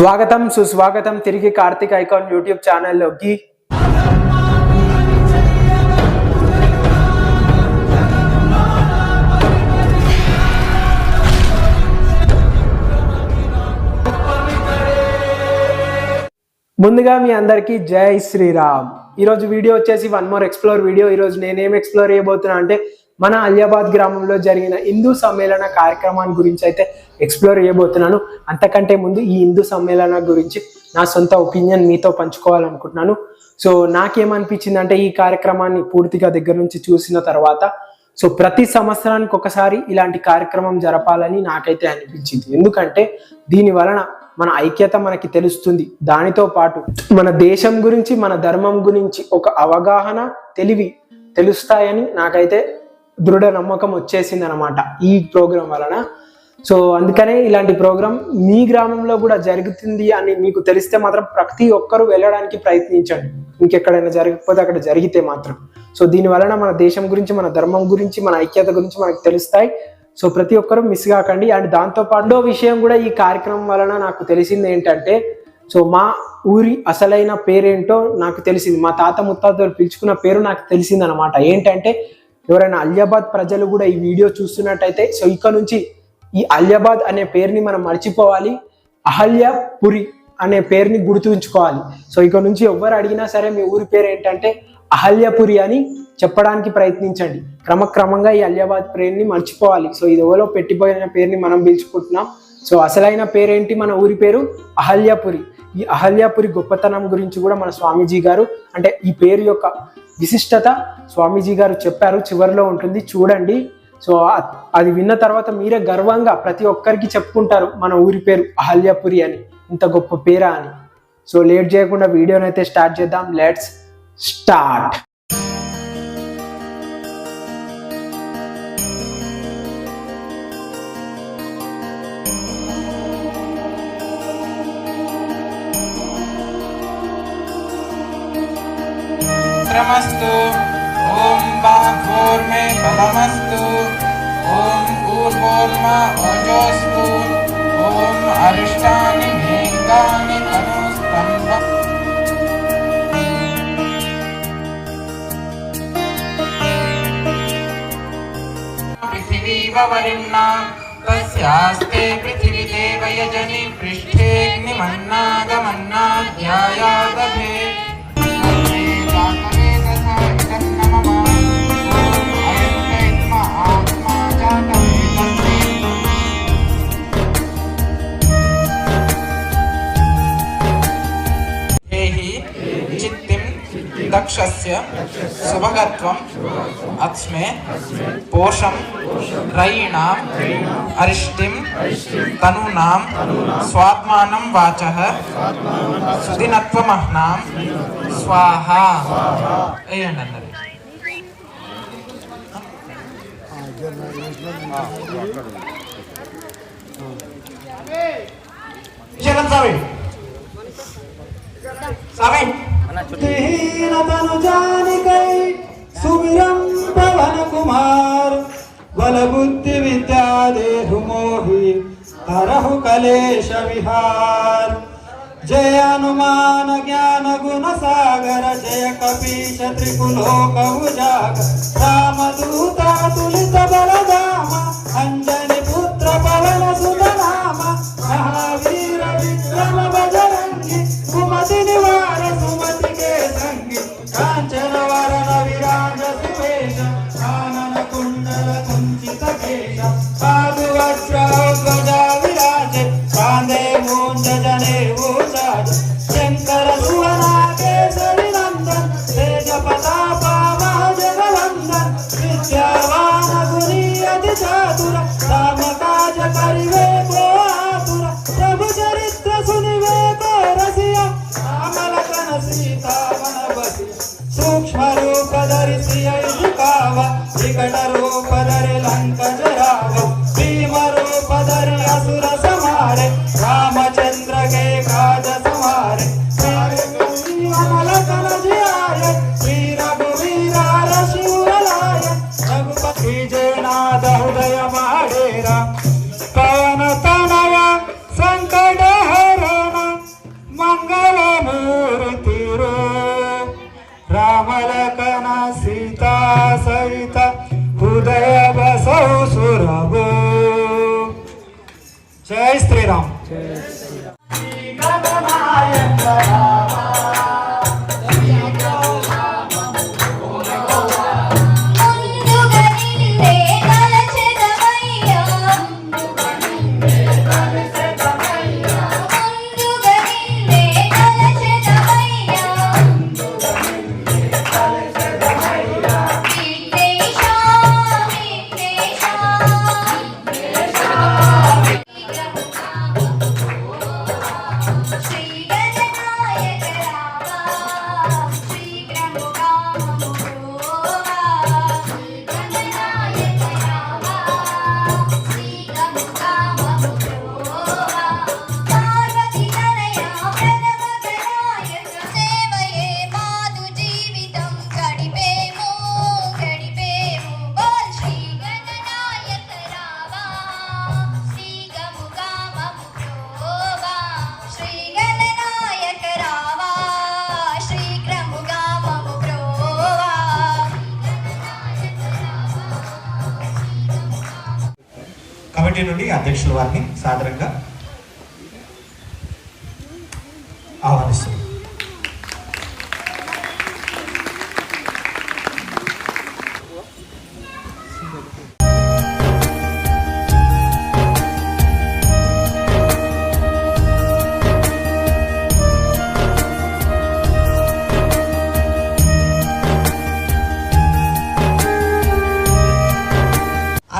స్వాగతం సుస్వాగతం తిరిగి కార్తిక్ ఐకాన్ యూట్యూబ్ ఛానల్లోకి. ముందుగా మీ అందరికీ జై శ్రీరామ్. ఈరోజు వీడియో వచ్చేసి వన్ మోర్ ఎక్స్ప్లోర్ వీడియో. ఈరోజు నేనేం ఎక్స్ప్లోర్ చేయబోతున్నా అంటే మన అలియాబాద్ గ్రామంలో జరిగిన హిందూ సమ్మేళన కార్యక్రమాన్ని గురించి అయితే ఎక్స్ప్లోర్ చేయబోతున్నాను. అంతకంటే ముందు ఈ హిందూ సమ్మేళన గురించి నా సొంత ఒపీనియన్ మీతో పంచుకోవాలనుకుంటున్నాను. సో నాకేమనిపించింది అంటే ఈ కార్యక్రమాన్ని పూర్తిగా దగ్గర నుంచి చూసిన తర్వాత ప్రతి సంవత్సరానికి ఒకసారి ఇలాంటి కార్యక్రమం జరపాలని నాకైతే అనిపించింది. ఎందుకంటే దీని వలన మన ఐక్యత మనకి తెలుస్తుంది. దానితో పాటు మన దేశం గురించి మన ధర్మం గురించి ఒక అవగాహన తెలివి తెలుస్తాయని నాకైతే దృఢ నమ్మకం వచ్చేసింది అనమాట ఈ ప్రోగ్రాం వలన. సో అందుకనే ఇలాంటి ప్రోగ్రాం మీ గ్రామంలో కూడా జరుగుతుంది అని మీకు తెలిస్తే మాత్రం ప్రతి ఒక్కరూ వెళ్ళడానికి ప్రయత్నించండి. ఇంకెక్కడైనా జరగకపోతే అక్కడ జరిగితే మాత్రం. సో దీని వలన మన దేశం గురించి మన ధర్మం గురించి మన ఐక్యత గురించి మనకు తెలుస్తాయి. సో ప్రతి ఒక్కరూ మిస్ కాకండి. అండ్ దాంతోపాటు విషయం కూడా ఈ కార్యక్రమం వలన నాకు తెలిసింది ఏంటంటే మా ఊరి అసలైన పేరేంటో నాకు తెలిసింది. మా తాత ముత్తాతలు పిలుచుకున్న పేరు నాకు తెలిసింది అనమాట. ఏంటంటే ఎవరైనా అలియాబాద్ ప్రజలు కూడా ఈ వీడియో చూస్తున్నట్టయితే ఇక నుంచి ఈ అలియాబాద్ అనే పేరుని మనం మర్చిపోవాలి. అహల్యాపురి అనే పేరుని గుర్తుంచుకోవాలి. ఇక నుంచి ఎవరు అడిగినా సరే మీ ఊరి పేరు ఏంటంటే అహల్యాపురి అని చెప్పడానికి ప్రయత్నించండి. క్రమక్రమంగా ఈ అలియాబాద్ పేరుని మర్చిపోవాలి. ఇది ఎవరో పెట్టిపోయిన పేరుని మనం పిలుచుకుంటున్నాం. అసలైన పేరేంటి? మన ఊరి పేరు అహల్యాపురి. ఈ అహల్యాపురి గొప్పతనం గురించి కూడా మన స్వామీజీ గారు అంటే ఈ పేరు యొక్క విశిష్టత స్వామీజీ గారు చెప్పారు. చివరిలో ఉంటుంది, చూడండి. అది విన్న తర్వాత మీరే గర్వంగా ప్రతి ఒక్కరికి చెప్పుకుంటారు మన ఊరి పేరు అహల్యాపురి అని, ఇంత గొప్ప పేరా అని. లేట్ చేయకుండా వీడియోని అయితే స్టార్ట్ చేద్దాం. Let's start. ओम बाहोर्मे बलमस्तु ओम ऊर्वोर्मा ओजोस्तु ओम अरिष्टानि मेघानि तनुस्तंभ पृथिवी ववरिण्णा तस्यास्ते पृथिवी देवयजनि पृष्ठेऽग्निमन्नादमन्नाध्यायादभे दक्षस्य सुभगत्वम् अस्मे पोषं रयीणाम् अरिष्टिं तनूनां स्वात्मानं वाचः सुदिनत्वमह्नां स्वाहा. सुमिरं पवन कुमार बल बुद्धि विद्या देहु मोहि हरहु कलेश विहार. जय हनुमान ज्ञान गुण सागर जय कपीश त्रिकुलोक उजागर रामदूता तुलित बलधाम अंजनी पुत्र पवन सुत नाम महावीर विक्रम बजरंगी सुमति निवार सुमति के संगी कांचन वरण विराज सुवेश कानन कुंडल कुंचित केश साधु वज्र ध्वजा विराजे कांधे मूंज जनेऊ साज शंकर सुवना केसरी नंदन तेज प्रताप महाजगवंदन विद्यावान गुणी अति चातुर राम काज करिवे को आतुर प्रभु चरित्र सुनिवे को रसिया राम लखन सीता मन बसिया सूक्ष्म रूप धरि सिय दिखावा विकट रूप धरि लंक जरावा भीम रूप धरि असुर संहारे रामचंद्र के काज संहारे लखन जियाए श्री रघुवीर शिवर लाए रघुपति जयनाथ हृदय माडेरा पवन तनय संकट हरण కమిటీ నుండి అధ్యక్షుల వారిని సాదరంగా ఆహ్వానిస్తున్నారు.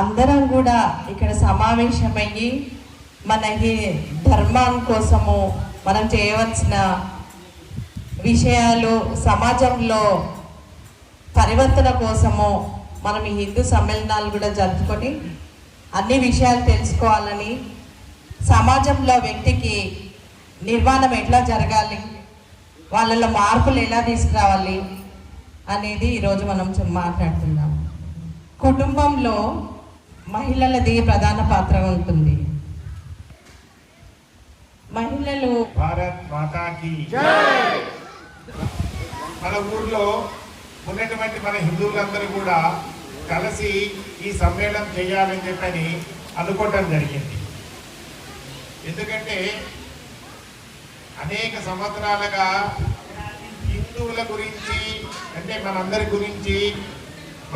అందరం కూడా ఇక్కడ సమావేశమయ్యి మన ధర్మం కోసము మనం చేయవలసిన విషయాలు, సమాజంలో పరివర్తన కోసము మనం ఈ హిందూ సమ్మేళనాలు కూడా జరుపుకొని అన్ని విషయాలు తెలుసుకోవాలని, సమాజంలో వ్యక్తికి నిర్మాణం ఎట్లా జరగాలి, వాళ్ళలో మార్పులు ఎలా తీసుకురావాలి అనేది ఈరోజు మనం మాట్లాడుతున్నాం. కుటుంబంలో మహిళలది ప్రధాన పాత్ర ఉంటుంది. మహిళలు భారత్ మాతాకి జై. మన ఊర్లో ఉన్నటువంటి మన హిందువులందరూ కూడా కలిసి ఈ సమ్మేళనం చేయాలని చెప్పని అనుకోవటం జరిగింది. ఎందుకంటే అనేక సంవత్సరాలుగా హిందువుల గురించి, అంటే మనందరి గురించి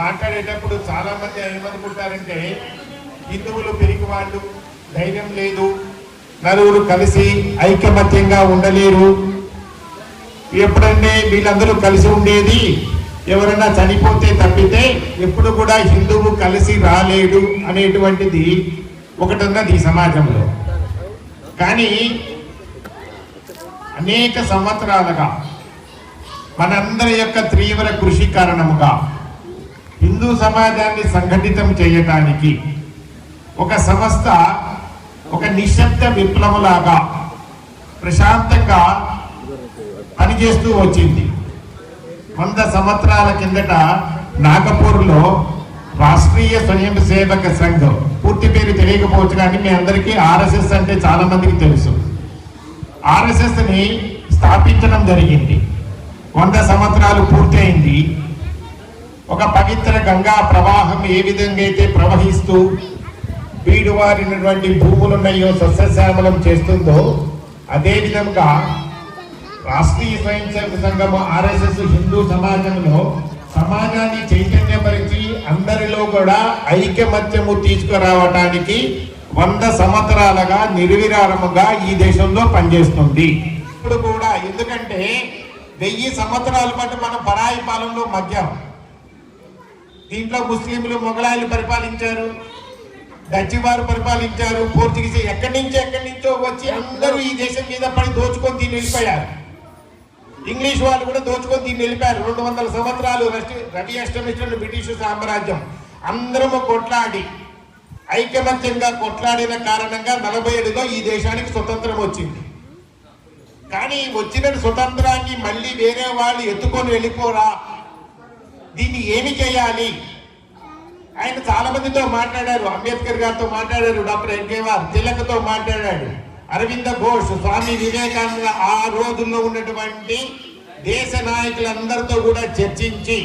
మాట్లాడేటప్పుడు చాలామంది ఏమనుకుంటారంటే హిందువులు పెరిగి వాళ్ళు, ధైర్యం లేదు, నలుగురు కలిసి ఐకమత్యంగా ఉండలేరు, ఎప్పుడంటే వీళ్ళందరూ కలిసి ఉండేది ఎవరైనా చనిపోతే తప్పితే ఎప్పుడు కూడా హిందువు కలిసి రాలేడు అనేటువంటిది ఒకటి ఉన్నది ఈ సమాజంలో. కానీ అనేక సంవత్సరాలుగా మనందరి యొక్క తీవ్ర కృషి కారణముగా హిందూ సమాజాన్ని సంఘటితం చేయటానికి ఒక సంస్థ ఒక నిశ్శబ్ద విప్లవంలాగా ప్రశాంతంగా పనిచేస్తూ వచ్చింది. 100 సంవత్సరాల కిందట నాగపూర్లో రాష్ట్రీయ స్వయం సేవక సంఘం, పూర్తి పేరు తెలియకపోవచ్చు కానీ మీ అందరికీ RSS అంటే చాలా మందికి తెలుసు. RSSని స్థాపించడం జరిగింది. 100 సంవత్సరాలు పూర్తయింది. ఒక పవిత్ర గంగా ప్రవాహం ఏ విధంగా అయితే ప్రవహిస్తూ బీడువారినటువంటి భూములున్నాయో సస్యశ్యామలం చేస్తుందో, అదే విధంగా రాష్ట్రీయ స్వయం సేవక సంఘం RSS హిందూ సమాజంలో సమాజాన్ని చైతన్యపరిచి అందరిలో కూడా ఐకమత్యము తీసుకురావటానికి 100 సంవత్సరాలుగా నిర్విరామముగా ఈ దేశంలో పనిచేస్తుంది. ఇప్పుడు కూడా ఎందుకంటే 1000 సంవత్సరాల పాటు మనం పరాయి పాలనలో మధ్యం. దీంట్లో ముస్లింలు, మొఘలాయిలు పరిపాలించారు, డచ్ వారు పరిపాలించారు, పోర్చుగీస్ ఎక్కడి నుంచో వచ్చి అందరూ ఈ దేశం మీద పడి దోచుకొని దీన్ని వెళ్ళిపోయారు. ఇంగ్లీష్ వాళ్ళు కూడా దోచుకొని దీన్ని వెళ్ళిపోయారు. 200 సంవత్సరాలు రవి అష్టమించిన బ్రిటిష్ సామ్రాజ్యం. అందరము కొట్లాడి ఐకమత్యంగా కొట్లాడిన కారణంగా 47లో ఈ దేశానికి స్వతంత్రం వచ్చింది. కానీ వచ్చిన స్వతంత్రాన్ని మళ్ళీ వేరే వాళ్ళు ఎత్తుకొని వెళ్ళిపోరా, దీన్ని ఏమి చేయాలి? ఆయన చాలా మందితో మాట్లాడారు. అంబేద్కర్ గారితో మాట్లాడారు, డాక్టర్ ఎన్కేఆర్, తిలక్తో మాట్లాడాడు, అరవింద ఘోష్, స్వామి వివేకానంద, ఆ రోజుల్లో ఉన్నటువంటి దేశ నాయకులందరితో కూడా చర్చించి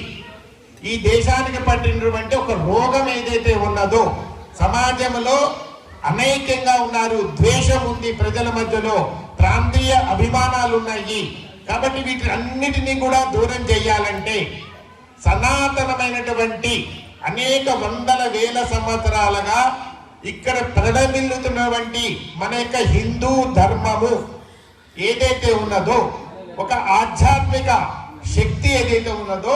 ఈ దేశానికి పట్టినటువంటి ఒక రోగం ఏదైతే ఉన్నదో, సమాజంలో అనైక్యంగా ఉన్నారు, ద్వేషం ఉంది ప్రజల మధ్యలో, ప్రాంతీయ అభిమానాలు ఉన్నాయి. కాబట్టి వీటన్నిటినీ కూడా దూరం చేయాలంటే సనాతనమైనటువంటి అనేక వందల వేల సంవత్సరాలుగా ఇక్కడ ప్రడమిల్లుతున్నటువంటి మన యొక్క హిందూ ధర్మము ఏదైతే ఉన్నదో, ఒక ఆధ్యాత్మిక శక్తి ఏదైతే ఉన్నదో,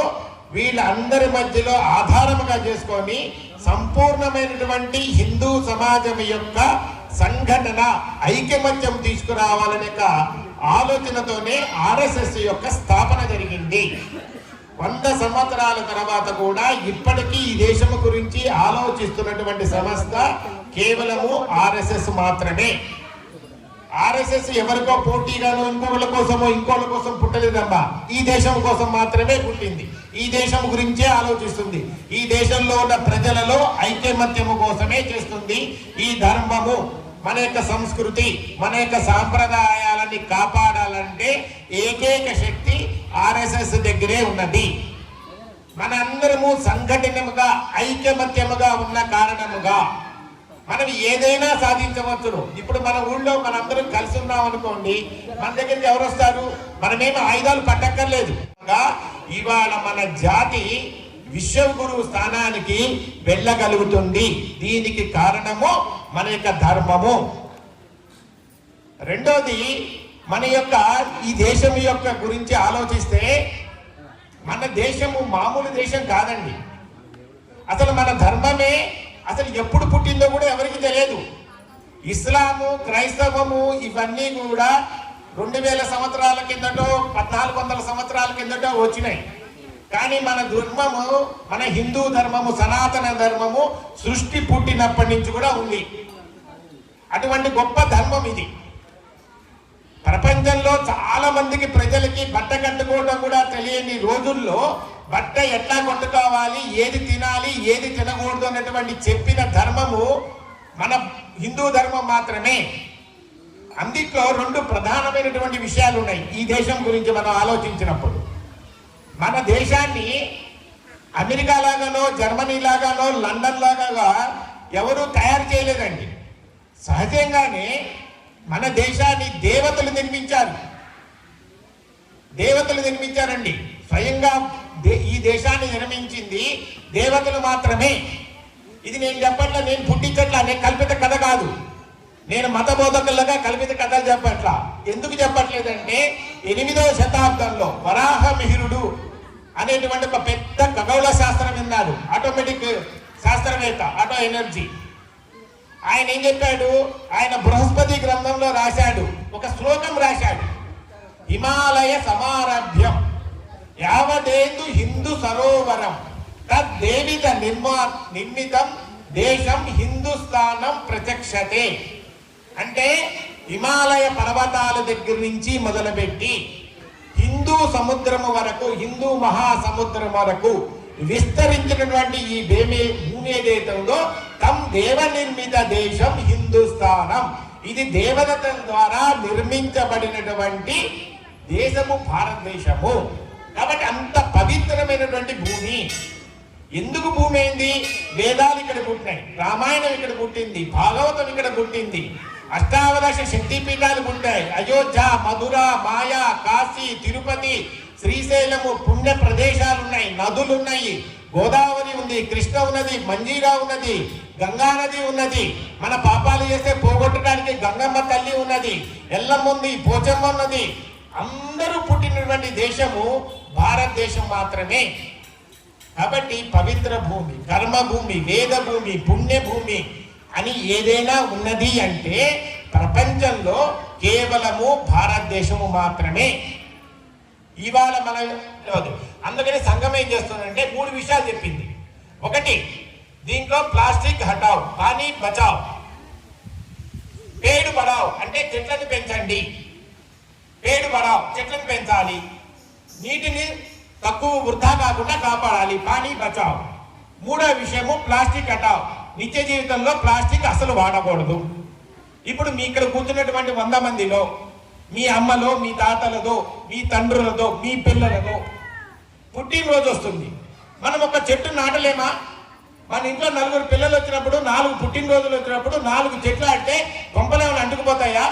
వీళ్ళందరి మధ్యలో ఆధారముగా చేసుకొని సంపూర్ణమైనటువంటి హిందూ సమాజం యొక్క సంఘటన ఐకమత్యం తీసుకురావాలనే ఆలోచనతోనే ఆర్ఎస్ఎస్ యొక్క స్థాపన జరిగింది. 100 సంవత్సరాల తర్వాత కూడా ఇప్పటికీ ఈ దేశం గురించి ఆలోచిస్తున్నటువంటి సంస్థ కేవలము ఆర్ఎస్ఎస్ మాత్రమే. ఆర్ఎస్ఎస్ ఎవరికో పోటీగాను ఇంకోళ్ళ కోసం పుట్టలేదమ్మా. ఈ దేశం కోసం మాత్రమే పుట్టింది. ఈ దేశం గురించే ఆలోచిస్తుంది. ఈ దేశంలో ఉన్న ప్రజలలో ఐకమత్యము కోసమే చేస్తుంది. ఈ ధర్మము, మన యొక్క సంస్కృతి, మన యొక్క సాంప్రదాయాలని కాపాడాలంటే ఏకైక శక్తి ఆర్ఎస్ఎస్ దగ్గరే ఉన్నది. మనందరము సంఘటనముగా ఐకమత్యముగా ఉన్న కారణముగా మనం ఏదైనా సాధించవచ్చును. ఇప్పుడు మన ఊళ్ళో మనందరం కలిసి ఉన్నాం అనుకోండి, మన దగ్గరికి ఎవరు వస్తారు? మనమేమి ఆయుధాలు పట్టక్కర్లేదు. ఇవాళ మన జాతి విశ్వగురు స్థానానికి వెళ్ళగలుగుతుంది. దీనికి కారణము మన యొక్క ధర్మము. రెండోది, మన యొక్క ఈ దేశం యొక్క గురించి ఆలోచిస్తే మన దేశము మామూలు దేశం కాదండి. అసలు మన ధర్మమే అసలు ఎప్పుడు పుట్టిందో కూడా ఎవరికి తెలియదు. ఇస్లాము, క్రైస్తవము ఇవన్నీ కూడా 2000 సంవత్సరాల కిందటో 1400 సంవత్సరాల కిందటో వచ్చినాయి. కానీ మన ధర్మము, మన హిందూ ధర్మము, సనాతన ధర్మము సృష్టి పుట్టినప్పటి నుంచి కూడా ఉంది. అటువంటి గొప్ప ధర్మం ఇది. ప్రపంచంలో చాలా మందికి ప్రజలకి బట్ట కట్టుకోవడం కూడా తెలియని రోజుల్లో బట్ట ఎట్లా కొట్టుకోవాలి, ఏది తినాలి, ఏది తినకూడదు అన్నటువంటి చెప్పిన ధర్మము మన హిందూ ధర్మం మాత్రమే. అందుట్లో 2 ప్రధానమైనటువంటి విషయాలు ఉన్నాయి ఈ దేశం గురించి మనం ఆలోచించినప్పుడు. మన దేశాన్ని అమెరికా లాగానో, జర్మనీ లాగానో, లండన్ లాగా ఎవరు తయారు చేయలేదండి. సహజంగానే మన దేశాన్ని దేవతలు నిర్మించారండి. స్వయంగా ఈ దేశాన్ని నిర్మించింది దేవతలు మాత్రమే. ఇది నేను చెప్పట్లా, నేను పుట్టించట్లా, నేను కల్పిత కథ కాదు. నేను మత బోధకులుగా కల్పిత కథలు చెప్పట్లా. ఎందుకు చెప్పట్లేదంటే 8వ శతాబ్దంలో వరాహ మిహిరుడు అనేటువంటి ఒక పెద్ద ఖగోళ శాస్త్రం విన్నాడు, ఆటోమేటిక్ శాస్త్రవేత్త, ఆటో ఎనర్జీ. ఆయన ఏం చెప్పాడు? ఆయన బృహస్పతి గ్రంథంలో రాశాడు, ఒక శ్లోకం రాశాడు. హిమాలయ సమారభ్యం యావదేందు హిందూ సరోవరం తద్దేవిత నిర్మితం దేశం హిందుస్థానం ప్రత్యక్షతే. అంటే హిమాలయ పర్వతాల దగ్గర నుంచి మొదలుపెట్టి హిందూ సముద్రము వరకు, హిందూ మహాసముద్రం వరకు విస్తరించినటువంటి ఈ భూమి ఏదైతే ఉందో తమ్ దేవ నిర్మిత దేశం హిందుస్థానం. ఇది దేవతల ద్వారా నిర్మించబడినటువంటి దేశము భారతదేశము. కాబట్టి అంత పవిత్రమైనటువంటి భూమి. ఎందుకు భూమి అయింది? వేదాలు ఇక్కడ పుట్టినాయి, రామాయణం ఇక్కడ పుట్టింది, భాగవతం ఇక్కడ పుట్టింది, అష్టాదశ శక్తిపీఠాలు పుట్టాయి. అయోధ్య, మధుర, మాయా, కాశీ, తిరుపతి, శ్రీశైలము పుణ్య ప్రదేశాలు ఉన్నాయి, నదులు ఉన్నాయి, గోదావరి ఉంది, కృష్ణ ఉన్నది, మంజీరా ఉన్నది, గంగా నది ఉన్నది. మన పాపాలు చేస్తే పోగొట్టడానికి గంగమ్మ తల్లి ఉన్నది, ఎల్లమ్మ ఉంది, పోచమ్మ ఉన్నది. అందరూ పుట్టినటువంటి దేశము భారతదేశం మాత్రమే. కాబట్టి పవిత్ర భూమి, కర్మభూమి, వేద భూమి, పుణ్యభూమి అని ఏదైనా ఉన్నది అంటే ప్రపంచంలో కేవలము భారతదేశము మాత్రమే. ఇవాళ మన అందుకని సంఘం ఏం చేస్తుందంటే 3 విషయాలు చెప్పింది. ఒకటి, దీంట్లో ప్లాస్టిక్ హటావ్, పానీ బచావ్, పేడు బడావ్ అంటే చెట్లను పెంచండి, పేడు బడావ్ చెట్లను పెంచాలి, నీటిని తక్కువ వృధా కాకుండా కాపాడాలి, పానీ బచావ్. 3వ విషయము ప్లాస్టిక్ హటావ్, నిత్య జీవితంలో ప్లాస్టిక్ అసలు వాడకూడదు. ఇప్పుడు మీ ఇక్కడ కూర్చున్నటువంటి 100 మందిలో మీ అమ్మలో, మీ తాతలదో, మీ తండ్రులదో, మీ పిల్లలదో పుట్టినరోజు వస్తుంది. మనం ఒక చెట్టు నాటలేమా? మన ఇంట్లో 4 పిల్లలు వచ్చినప్పుడు 4 పుట్టినరోజులు వచ్చినప్పుడు 4 చెట్లు అంటే గొంపలేమని అంటుకుపోతాయా?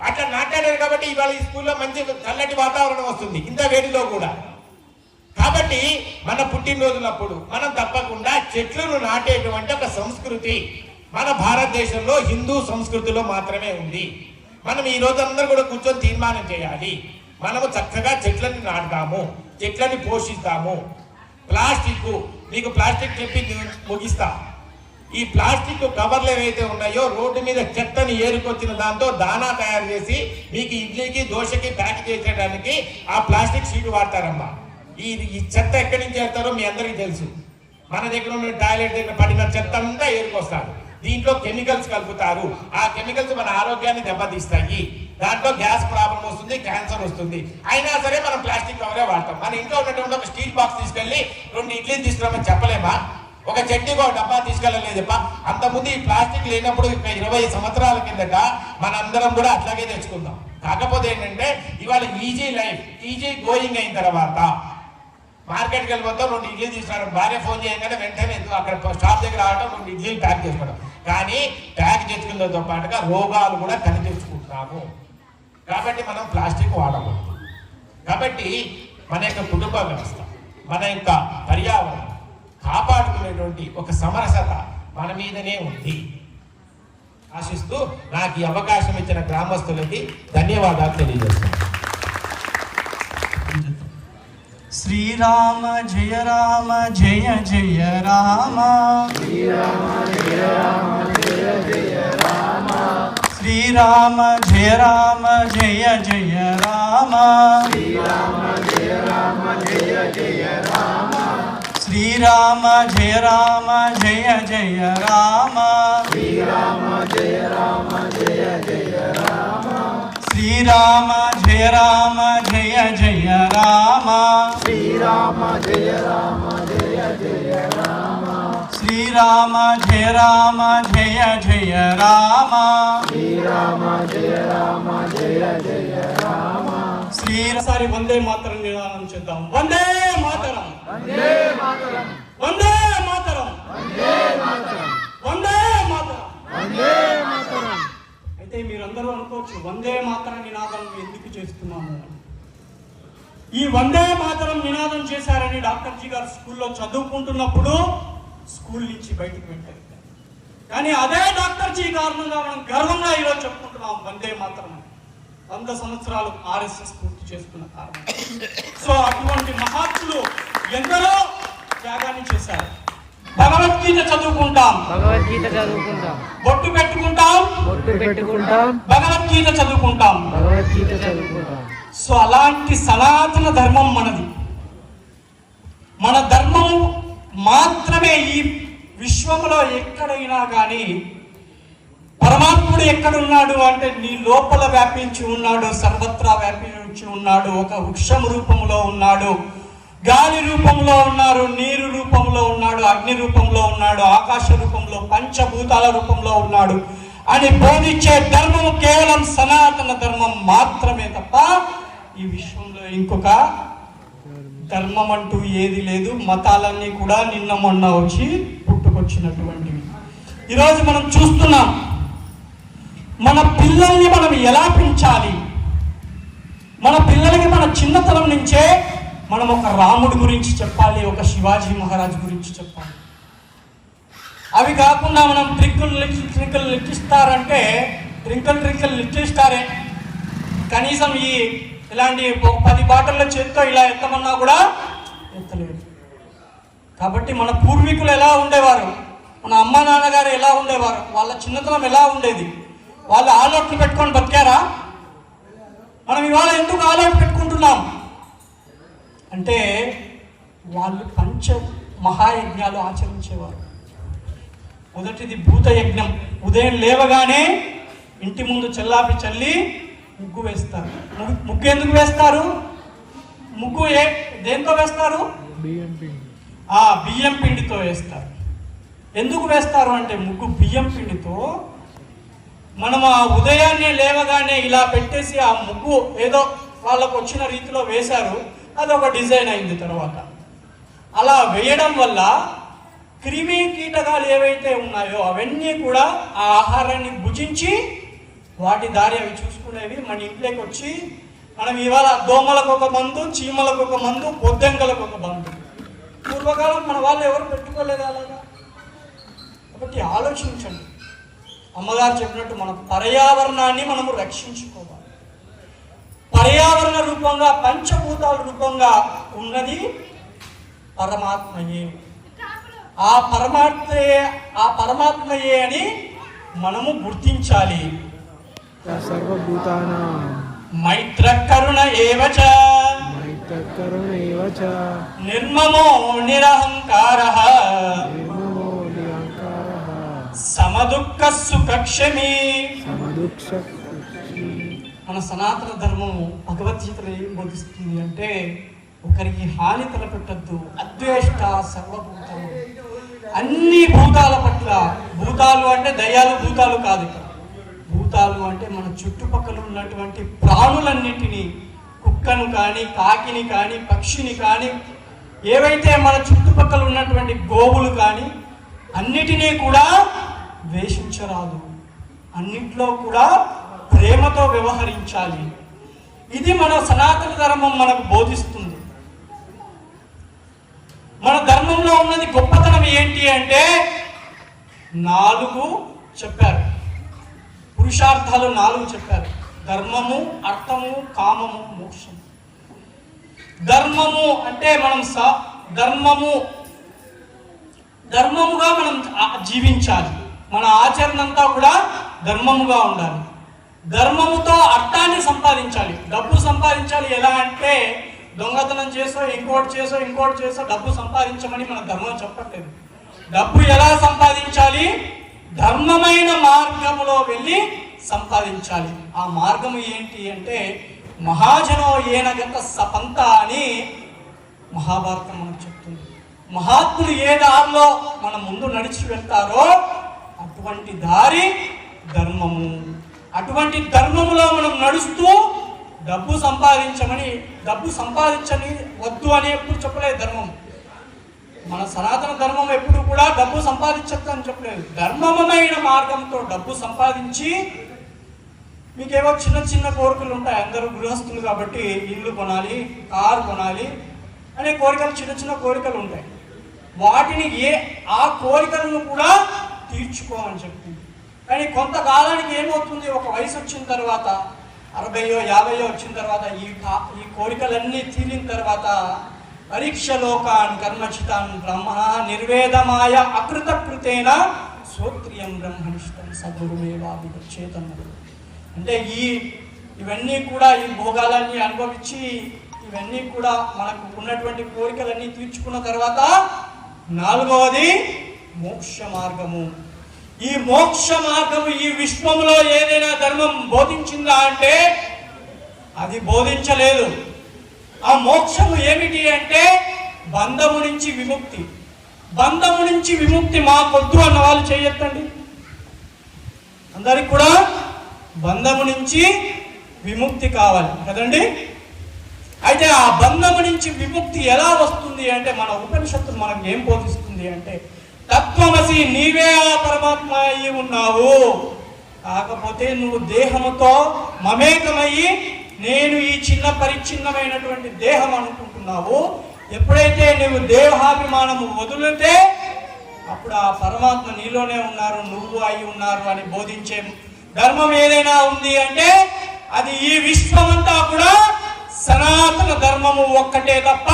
అట్లా నాటాడారు కాబట్టి ఇవాళ ఈ స్కూల్లో మంచి చల్లటి వాతావరణం వస్తుంది ఇంత వేడిలో కూడా. కాబట్టి మన పుట్టినరోజులప్పుడు మనం తప్పకుండా చెట్లను నాటేటువంటి ఒక సంస్కృతి మన భారతదేశంలో హిందూ సంస్కృతిలో మాత్రమే ఉంది. మనం ఈ రోజు అందరూ కూడా కూర్చొని తీర్మానం చేయాలి, మనము చక్కగా చెట్లని నాటుతాము, చెట్లని పోషిస్తాము. ప్లాస్టిక్, మీకు ప్లాస్టిక్ చెప్పి ముగిస్తా. ఈ ప్లాస్టిక్ కవర్లు ఏవైతే ఉన్నాయో రోడ్డు మీద చెత్తని ఏరుకొచ్చిన దాంతో దానా తయారు చేసి మీకు ఇడ్లీకి దోశకి ప్యాక్ చేసేయడానికి ఆ ప్లాస్టిక్ షీట్ వాడతారమ్మా. ఈ చెత్త ఎక్కడి నుంచి చేస్తారో మీ అందరికీ తెలుసు. మన దగ్గర ఉన్న టాయిలెట్ దగ్గర పడిన చెత్త అంతా ఏరుకొస్తారు. దీంట్లో కెమికల్స్ కలుపుతారు. ఆ కెమికల్స్ మన ఆరోగ్యాన్ని దెబ్బతీస్తాయి. దాంట్లో గ్యాస్ ప్రాబ్లం వస్తుంది, క్యాన్సర్ వస్తుంది. అయినా సరే మనం ప్లాస్టిక్ కవరే వాడతాం. మన ఇంట్లో ఉన్నటువంటి ఒక స్టీల్ బాక్స్ తీసుకెళ్ళి 2 ఇడ్లీలు తీసుకురామని చెప్పలేమా? ఒక చట్నీకి ఒక డబ్బా తీసుకెళ్ళలేదప్ప. అంతకుముందు ఈ ప్లాస్టిక్ లేనప్పుడు 20 సంవత్సరాల కిందట మనందరం కూడా అట్లాగే తెచ్చుకుందాం. కాకపోతే ఏంటంటే ఇవాళ ఈజీ లైఫ్, ఈజీ గోయింగ్ అయిన తర్వాత మార్కెట్కి వెళ్ళిపోతాం, 2 ఇడ్లీలు తీసుకురావడం, భార్య ఫోన్ చేయగానే వెంటనే అక్కడ స్టాప్ దగ్గర రావడం, 2 ఇడ్లీలు ప్యాక్ చేసుకోవడం. కానీ ప్యాక్ చేసుకున్నతో పాటుగా రోగాలు కూడా కొని తెచ్చుకుంటున్నాము. కాబట్టి మనం ప్లాస్టిక్ వాడకూడదు. కాబట్టి మన యొక్క కుటుంబ వ్యవస్థ, మన యొక్క పర్యావరణం కాపాడుకునేటువంటి ఒక సమరసత మన మీదనే ఉంది. ఆశిస్తూ నాకు ఈ అవకాశం ఇచ్చిన గ్రామస్తులకి ధన్యవాదాలు తెలియజేస్తాను. శ్రీరామ జయ రామ జయ జయ రామ, శ్రీరామ జయ రామ జయ జయ రామ, శ్రీరామ జయ రామ జయ జయ రామ, శ్రీరామ జయ రామ జయ జయ రామ, శ్రీరామ జయ రామ జయ జయ రామ, శ్రీరామ జయ రామ జయ జయ రామ, శ్రీరామ జయ రామ జయ జయ రామ, శ్రీరామ జయ రామ జయ జయ రామ, శ్రీరామ జయ రామ జయ జయ రామ, శ్రీరామ జయ రామ జయ జయ రామ. శ్రీసారి వందే మాతరం నినాదం చేద్దాం. వందే మాతరం, వందే మాతరం, వందే మాతరం, వందే మాతరం, వందే మాతరం. వందే మాతరం. అయితే మీరందరూ అనుకోవచ్చు వందే మాతరం నినాదం ఎందుకు చేస్తున్నాము. ఈ వందే మాతరం నినాదం చేశారని డాక్టర్ జీ గారు స్కూల్లో చదువుకుంటున్నప్పుడు స్కూల్ నుంచి బయటకు వెళ్ళారు. కానీ అదే డాక్టర్ జీ కారణంగా మనం గర్వంగా ఈరోజు చెప్పుకుంటున్నాం వందే మాతరం. 100 సంవత్సరాలు ఆర్ఎస్ఎస్ పూర్తి చేసుకున్న కారణం. సో అటువంటి మహాత్ములు ఎందరో త్యాగాన్ని చేశారు. భగవద్గీత చదువుకుంటాం, భగవద్గీత చదువుకుంటాం, బొట్టు పెట్టుకుంటాం, బొట్టు పెట్టుకుంటాం, భగవద్గీత చదువుకుంటాం, భగవద్గీత చదువుకుంటాం. సో అలాంటి సనాతన ధర్మం మనది. మన ధర్మం మాత్రమే ఈ విశ్వంలో ఎక్కడైనా కానీ పరమాత్ముడు ఎక్కడున్నాడు అంటే నీ లోపల వ్యాపించి ఉన్నాడు, సర్వత్రా వ్యాపించి ఉన్నాడు. ఒక వృక్షం రూపంలో ఉన్నాడు, గాలి రూపంలో ఉన్నారు, నీరు రూపంలో ఉన్నాడు, అగ్ని రూపంలో ఉన్నాడు, ఆకాశ రూపంలో, పంచభూతాల రూపంలో ఉన్నాడు అని బోధించే ధర్మం కేవలం సనాతన ధర్మం మాత్రమే తప్ప ఈ విశ్వంలో ఇంకొక ధర్మం అంటూ ఏది లేదు. మతాలన్నీ కూడా నిన్న మొన్న వచ్చి పుట్టుకొచ్చినటువంటివి. ఈరోజు మనం చూస్తున్నాం మన పిల్లల్ని మనం ఎలా పెంచాలి. మన పిల్లలకి మన చిన్నతనం నుంచే మనం ఒక రాముడి గురించి చెప్పాలి, ఒక శివాజీ మహారాజ్ గురించి చెప్పాలి. అవి కాకుండా మనం ట్రింకిల్ లిటిల్ స్టార్ అంటే ట్రింకిల్ లిటిల్ స్టారే కనీసం ఇలాంటి 10 బాటల్లో చేత్తో ఇలా ఎత్తమన్నా కూడా ఎత్తలేదు. కాబట్టి మన పూర్వీకులు ఎలా ఉండేవారు, మన అమ్మ నాన్నగారు ఎలా ఉండేవారు, వాళ్ళ చిన్నతనం ఎలా ఉండేది, వాళ్ళు ఆలోట్లు పెట్టుకొని బతికారా? మనం ఇవాళ ఎందుకు ఆలోట్లు పెట్టుకుంటున్నాం అంటే వాళ్ళు పంచ మహాయజ్ఞాలు ఆచరించేవారు. మొదటిది భూత యజ్ఞం. ఉదయం లేవగానే ఇంటి ముందు చెల్లాపి చల్లి ముగ్గు వేస్తారు. ముగ్గు ఎందుకు వేస్తారు? ముగ్గు దేంతో వేస్తారు? బియ్యం పిండితో వేస్తారు. ఎందుకు వేస్తారు అంటే ముగ్గు బియ్యం పిండితో మనం ఆ ఉదయాన్నే లేవగానే ఇలా పెట్టేసి ఆ ముగ్గు ఏదో వాళ్ళకు వచ్చిన రీతిలో వేశారు, అదొక డిజైన్ అయింది. తర్వాత అలా వేయడం వల్ల క్రిమి కీటకాలు ఏవైతే ఉన్నాయో అవన్నీ కూడా ఆ ఆహారాన్ని భుజించి వాటి దారి అవి చూసుకునేవి మన ఇంట్లోకి వచ్చి మనం ఇవాళ దోమలకు ఒక మందు, చీమలకు ఒక మందు, బొద్దంకలకు ఒక మందు. పూర్వకాలం మన వాళ్ళు ఎవరు పెట్టుకోలేదు అలాగా. కాబట్టి ఆలోచించండి. అమ్మగారు చెప్పినట్టు మన పర్యావరణాన్ని మనము రక్షించుకోవాలి. పర్యావరణ రూపంగా, పంచభూతాల రూపంగా ఉన్నది పరమాత్మయే. ఆ పరమాత్మయే అని మనము గుర్తించాలి. సర్వభూతానాం మైత్ర కరుణ ఏవచ మైత్రకరుణ ఏవ చ నిర్మమో నిరహంకారః నిర్మమో నిరంకారః సమదుఃఖ సుఖక్షమీ. సమదుక్ష మన సనాతన ధర్మము భగవద్గీతలో ఏం బోధిస్తుంది అంటే ఒకరికి హాని తలపెట్టద్దు, అద్వేష్ట సర్వభూతము. అన్ని భూతాల పట్ల, భూతాలు అంటే దయ్యాలు భూతాలు కాదు, భూతాలు అంటే మన చుట్టుపక్కల ఉన్నటువంటి ప్రాణులన్నిటినీ, కుక్కను కానీ, కాకిని కానీ, పక్షిని కానీ, ఏవైతే మన చుట్టుపక్కల ఉన్నటువంటి గోవులు కానీ అన్నిటినీ కూడా ద్వేషించరాదు. అన్నిట్లో కూడా ప్రేమతో వ్యవహరించాలి. ఇది మన సనాతన ధర్మం మనకు బోధిస్తుంది. మన ధర్మంలో ఉన్నది గొప్పతనం ఏంటి అంటే 4 చెప్పారు, పురుషార్థాలు 4 చెప్పారు. ధర్మము, అర్థము, కామము, మోక్షము. ధర్మము అంటే మనం ధర్మముగా మనం జీవించాలి. మన ఆచరణ అంతా కూడా ధర్మముగా ఉండాలి. ధర్మముతో అర్థాన్ని సంపాదించాలి. డబ్బు సంపాదించాలి. ఎలా అంటే దొంగతనం చేసో, ఇంకోటి చేసో డబ్బు సంపాదించమని మన ధర్మం చెప్పట్లేదు. డబ్బు ఎలా సంపాదించాలి? ధర్మమైన మార్గములో వెళ్ళి సంపాదించాలి. ఆ మార్గము ఏంటి అంటే మహాజనో ఏనగత సపంత అని మహాభారతం మనకు చెప్తుంది. మహాత్ములు ఏ దారిలో మన ముందు నడిచి వెళ్తారో అటువంటి దారి ధర్మము. అటువంటి ధర్మములో మనం నడుస్తూ డబ్బు సంపాదించని వద్దు అని ఎప్పుడు చెప్పలేదు ధర్మం. మన సనాతన ధర్మం ఎప్పుడు కూడా డబ్బు సంపాదించద్దు అని చెప్పలేదు. ధర్మమైన మార్గంతో డబ్బు సంపాదించి, మీకేవో చిన్న చిన్న కోరికలు ఉంటాయి. అందరూ గృహస్థులు కాబట్టి ఇల్లు కొనాలి, కారు కొనాలి అనే కోరికలు, చిన్న చిన్న కోరికలు ఉంటాయి. వాటిని ఆ కోరికలను కూడా తీర్చుకోమని చెప్తుంది. కానీ కొంతకాలానికి ఏమవుతుంది, ఒక వయసు వచ్చిన తర్వాత 60 50 వచ్చిన తర్వాత ఈ కోరికలన్నీ తీరిన తర్వాత పరీక్షలోకాన్ కర్మచితాన్ బ్రహ్మ నిర్వేదమాయ అకృతకృతేన శ్రోత్రియం బ్రహ్మనిష్టం సగురుమేవాభిచేతనుడు. అంటే ఇవన్నీ కూడా ఈ భోగాలన్నీ అనుభవించి ఇవన్నీ కూడా మనకు ఉన్నటువంటి కోరికలన్నీ తీర్చుకున్న తర్వాత 4వది మోక్ష మార్గము. ఈ మోక్ష మార్గము ఈ విశ్వంలో ఏదైనా ధర్మం బోధించిందా అంటే అది బోధించలేదు. ఆ మోక్షము ఏమిటి అంటే బంధము నుంచి విముక్తి. బంధము నుంచి విముక్తి మాకొద్దు అన్న వాళ్ళు చేయొద్దండి. అందరికి కూడా బంధము నుంచి విముక్తి కావాలి కదండి. అయితే ఆ బంధము నుంచి విముక్తి ఎలా వస్తుంది అంటే మన ఉపనిషత్తులు మనకు ఏం బోధిస్తుంది అంటే తత్వమసి, నీవే ఆ పరమాత్మ అయి ఉన్నావు. కాకపోతే నువ్వు దేహముతో మమేకమయ్యి నేను ఈ చిన్న పరిచ్ఛిన్నమైనటువంటి దేహం అనుకుంటున్నావు. ఎప్పుడైతే నువ్వు దేహాభిమానము వదిలితే అప్పుడు ఆ పరమాత్మ నీలోనే ఉన్నారు, నువ్వు అయి ఉన్నారు అని బోధించే ధర్మం ఏదైనా ఉంది అంటే అది ఈ విశ్వమంతా కూడా సనాతన ధర్మము ఒక్కటే తప్ప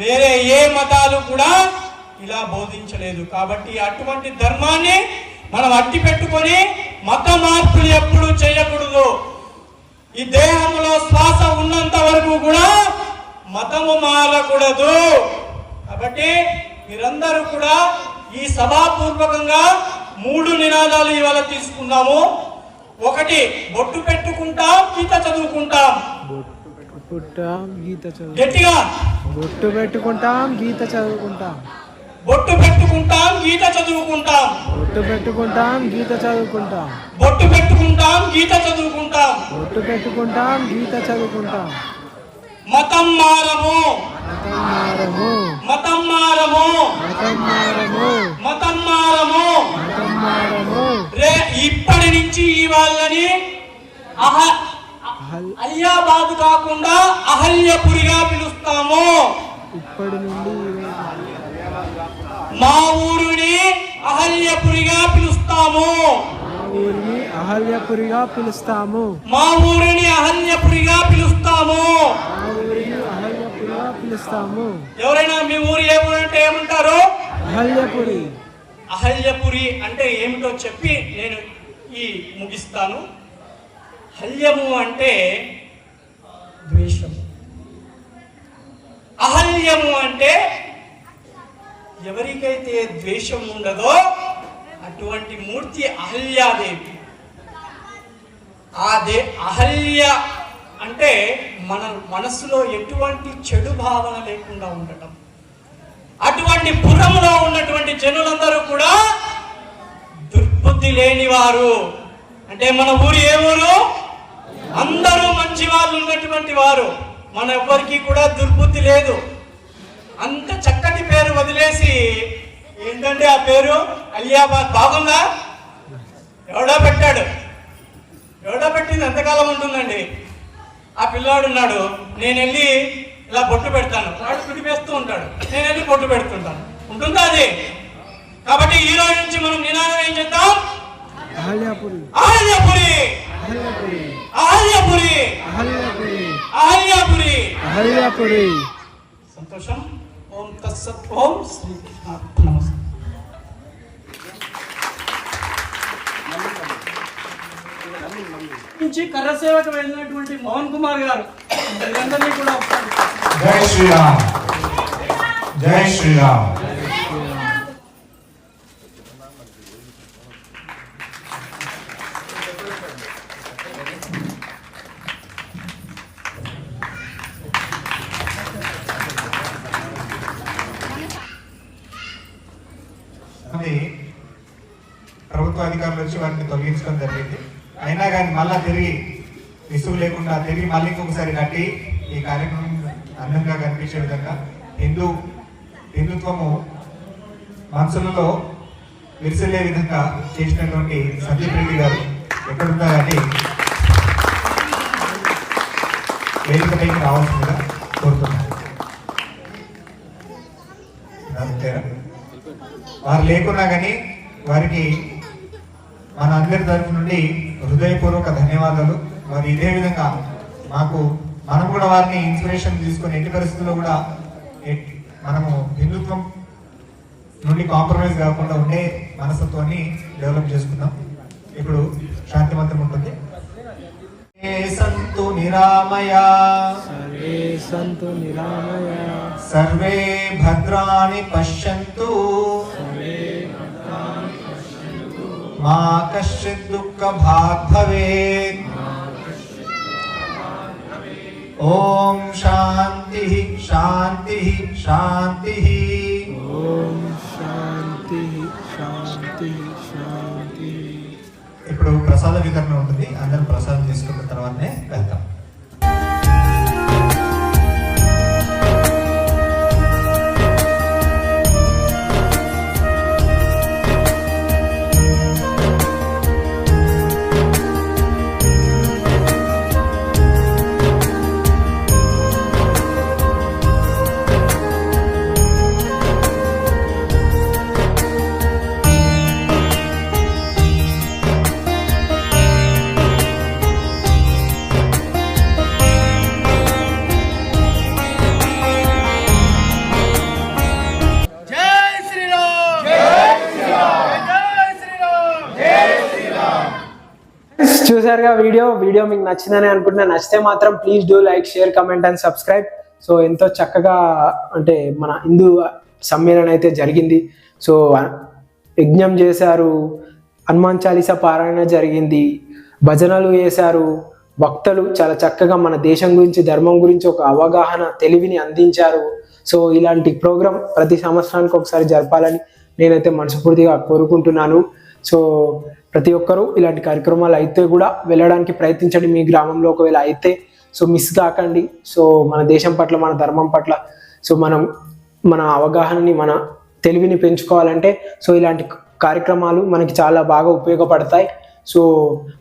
వేరే ఏ మతాలు కూడా ఇలా బోధించలేదు. కాబట్టి అటువంటి ధర్మాన్ని మనం అట్టి పెట్టుకొని మత మార్పులు ఎప్పుడు చేయకూడదు. ఈ దేహంలో శ్వాస ఉన్నంత వరకు కూడా మతము మారకూడదు. కాబట్టి మీరందరూ కూడా ఈ సభాపూర్వకంగా 3 నినాదాలు ఇవాళ తీసుకున్నాము. 1 బొట్టు పెట్టుకుంటాం, గీత చదువుకుంటాం. గట్టిగా బొట్టు పెట్టుకుంటాం, గీత చదువుకుంటాం. బొట్టు పెట్టుకుంటాం, గీత చదువుకుంటాం. బొట్టు పెట్టుకుంటాం, గీత చదువుకుంటాం. బొట్టు పెట్టుకుంటాం, గీత చదువుకుంటాం. బొట్టు పెట్టుకుంటాం, గీత చదువుకుంటాం. మతం మారము, మతం మారము, మతం మారము. ఇప్పటి నుంచి వాళ్ళని అలియాబాద్ కాకుండా అహల్యపురిగా పిలుస్తాము. మా ఊరిని అహల్యపురిగా పిలుస్తాము. మా ఊరిని అహల్యపురిగా పిలుస్తాము. ఎవరైనా మీ ఊరు ఏ ఊరు అంటే ఏమంటారు? అహల్యపురి. అహల్యపురి అంటే ఏమిటో చెప్పి నేను ముగిస్తాను. హల్యము అంటే ద్వేషము, అహల్యము అంటే ఎవరికైతే ద్వేషం ఉండదో అటువంటి మూర్తి అహల్యాదేవి. అహల్య అంటే మన మనసులో ఎటువంటి చెడు భావన లేకుండా ఉండటం. అటువంటి పురంలో ఉన్నటువంటి జనులందరూ కూడా దుర్బుద్ధి లేనివారు. అంటే మన ఊరు ఏ ఊరు? అందరూ మంచి వాళ్ళు ఉన్నటువంటి వారు. మన ఎవ్వరికి కూడా దుర్బుద్ధి లేదు. అంత చక్కటి పేరు వదిలేసి ఏంటంటే ఆ పేరు అలియాబాద్. బాగుందా? ఎవడో పెట్టాడు, ఎవడో పెట్టింది ఎంతకాలం ఉంటుందండి? ఆ పిల్లాడు ఉన్నాడు, నేను వెళ్ళి ఇలా బొట్టు పెడతాను, వాడు పిడి వేస్తూ ఉంటాడు, నేను వెళ్ళి బొట్టు పెడుతుంటాను. ఉంటుందా అది? కాబట్టి ఈ రోజు నుంచి మనం నినాదం ఏం చేద్దాం? అహల్యపురి, అహల్యపురి, అహల్యపురి, అహల్యపురి, అహల్యపురి. సంతోషం. ఓం తత్సత్. ఓం శ్రీ నమస్తే. నుంచి కర్ర సేవకు వెళ్ళినటువంటి మోహన్ కుమార్ గారు వీరందరినీ కూడా జై శ్రీరామ్, జై శ్రీరామ్. ప్రభుత్వ అధికారులు వచ్చి వాటిని తొలగించడం జరిగింది. అయినా కానీ మళ్ళా తిరిగి విసుగు లేకుండా తిరిగి మళ్ళీ ఇంకొకసారి కట్టి ఈ కార్యక్రమం అందంగా కనిపించే విధంగా హిందుత్వము మనసులలో విరిసెల్లే విధంగా చేసినటువంటి సందీప్ రెడ్డి గారు ఎక్కడున్నా కానీ వేదికపైకి రావాల్సిందిగా కోరుతున్నారు. వారు లేకున్నా కానీ వారికి మన అందరి తరఫు నుండి హృదయపూర్వక ధన్యవాదాలు. మరి ఇదే విధంగా మనం కూడా వారిని ఇన్స్పిరేషన్ తీసుకొని ఎట్టి పరిస్థితుల్లో కూడా మనము హిందుత్వం నుండి కాంప్రమైజ్ కాకుండా ఉండే మనస్తత్వాన్ని డెవలప్ చేసుకుందాం. ఇప్పుడు శాంతి మంత్రం ఉంటుంది. సంతు నిరామయా, సర్వే భద్రాణి పశ్యంతు, మా కశ్చిత్ దుఃఖ భాగ్ భవేత్. ఓం శాంతి శాంతి శాంతి. ఓం శాంతి శాంతి శాంతి. ఇప్పుడు ప్రసాద వితరణ ఉంటుంది. అందరం ప్రసాదం తీసుకున్న తర్వాతనే వెళ్తాం. చూసారుగా వీడియో మీకు నచ్చిందని అనుకుంటున్నా. నచ్చితే మాత్రం please do like, share, comment and subscribe. So ఎంతో చక్కగా అంటే మన హిందూ సమ్మేళనం అయితే జరిగింది. సో యజ్ఞం చేశారు, హనుమాన్ చాలీసా పారాయణ జరిగింది, భజనలు చేశారు, భక్తులు చాలా చక్కగా మన దేశం గురించి, ధర్మం గురించి ఒక అవగాహన, తెలివిని అందించారు. సో ఇలాంటి ప్రోగ్రాం ప్రతి సంవత్సరానికి ఒకసారి జరపాలని నేనైతే మనస్ఫూర్తిగా కోరుకుంటున్నాను. సో ప్రతి ఒక్కరూ ఇలాంటి కార్యక్రమాలు అయితే కూడా వెళ్ళడానికి ప్రయత్నించండి మీ గ్రామంలో ఒకవేళ అయితే. సో మిస్ కాకండి. సో మన దేశం పట్ల, మన ధర్మం పట్ల సో మన అవగాహనని, మన తెలివిని పెంచుకోవాలంటే సో ఇలాంటి కార్యక్రమాలు మనకి చాలా బాగా ఉపయోగపడతాయి. సో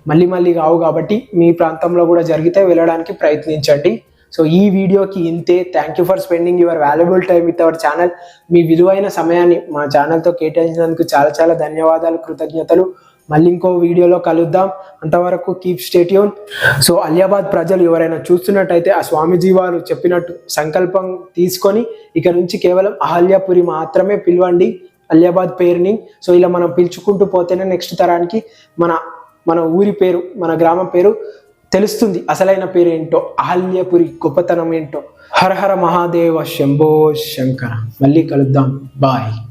మళ్ళీ కావు కాబట్టి మీ ప్రాంతంలో కూడా జరిగితే వెళ్ళడానికి ప్రయత్నించండి. సో ఈ వీడియోకి ఇంతే. Thank you for spending your valuable time with our channel. మీ విలువైన సమయాన్ని మా ఛానల్తో కేటాయించినందుకు చాలా ధన్యవాదాలు, కృతజ్ఞతలు. మళ్ళీ ఇంకో వీడియోలో కలుద్దాం. అంతవరకు keep stay tune. So Aliabad ప్రజలు ఎవరైనా చూస్తున్నట్టయితే ఆ స్వామీజీ వారు చెప్పినట్టు సంకల్పం తీసుకొని ఇక నుంచి కేవలం అహల్యాపురి మాత్రమే పిలవండి అలియాబాద్ పేరుని. సో ఇలా మనం పిలుచుకుంటూ పోతేనే నెక్స్ట్ తరానికి మన ఊరి పేరు, మన గ్రామం పేరు తెలుస్తుంది. అసలైన పేరు ఏంటో, అహల్యాపురి గొప్పతనం ఏంటో. హర హర మహాదేవ, శంభో శంకర. మళ్ళీ కలుద్దాం. బాయ్.